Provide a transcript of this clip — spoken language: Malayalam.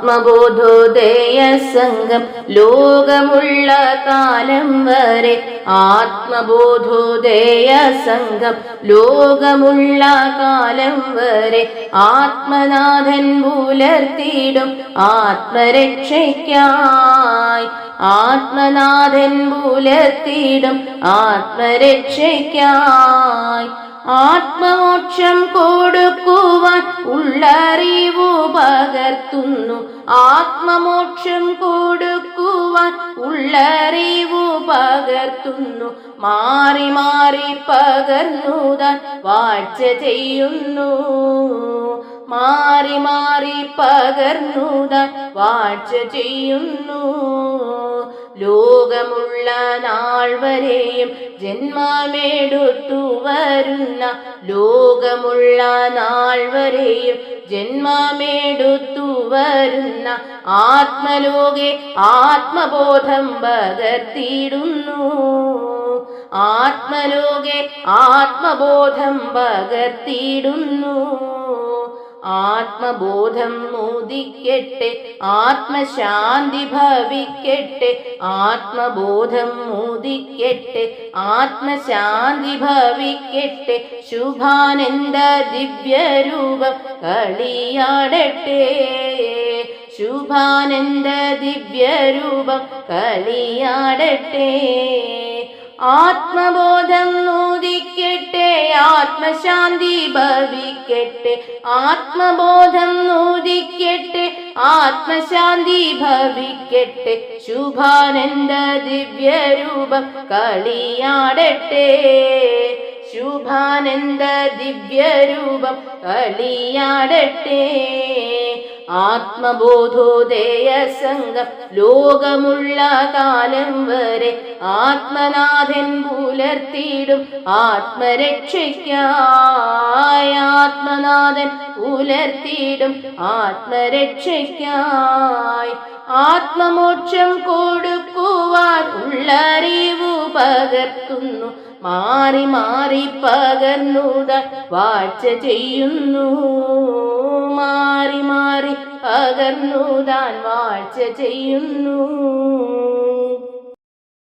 ആത്മബോധോദയ സംഘം ലോകമുള്ള കാലം വരെ ആത്മബോധോദയ സംഘം ലോകമുള്ള കാലം വരെ ആത്മനാഥൻ പുലർത്തിയിടും ആത്മരക്ഷയ്ക്കായി ആത്മനാഥൻ പുലർത്തിയിടും ആത്മരക്ഷയ്ക്കായി ആത്മമോക്ഷം കൊടുക്കുവാൻ ഉള്ളറിവു പകർത്തുന്നു ആത്മമോക്ഷം കൊടുക്കുവാൻ ഉള്ളറിവു പകർത്തുന്നു മാറി മാറി പകർന്നുതാൻ വാഴ്ച ചെയ്യുന്നു മാറി മാറി പകർന്നുതാൻ വാഴ്ച ചെയ്യുന്നു ലോകമുള്ള നാൾ വരെയും ജന്മമെടുത്തു വരുന്ന ലോകമുള്ള നാൾ വരെയും ജന്മമെടുത്തു വരുന്ന ആത്മലോകെ ആത്മബോധം പകർത്തിയിടുന്നു ആത്മലോകെ ആത്മബോധം പകർത്തിയിടുന്നു ആത്മബോധം മോദിക്കട്ടെ ആത്മശാന്തി ഭവിക്കട്ടെ ആത്മബോധം മോദിക്കട്ടെ ആത്മശാന്തി ഭവിക്കട്ടെ ശുഭാനന്ദ ദിവ്യരൂപം കളിയാടട്ടെ ശുഭാനന്ദ ദിവ്യരൂപം കളിയാടട്ടെ ആത്മബോധം മോദിക്കട്ടെ ആത്മശാന്തി ഭവിക്കട്ടെ ആത്മബോധം മോദിക്കട്ടെ ആത്മശാന്തി ഭവിക്കട്ടെ ശുഭാനന്ദ ദിവ്യരൂപം കളിയാടട്ടെ ശുഭാനന്ദ ദിവ്യരൂപം കളിയാടട്ടെ ആത്മബോധോദയ സംഘം ലോകമുള്ള കാലം വരെ ആത്മനാഥൻ പുലർത്തിയിടും ആത്മരക്ഷയ്ക്കായി ആത്മനാഥൻ പുലർത്തിയിടും ആത്മരക്ഷയ്ക്കായി ആത്മമോക്ഷം കൊടുക്കുവാൻ ഉള്ളറിവു പകർത്തുന്നു മാറി മാറി പകർന്നുതാൻ വാഴ്ച ചെയ്യുന്നു മാറി മാറി പകർന്നുതാൻ വാഴ്ച ചെയ്യുന്നു.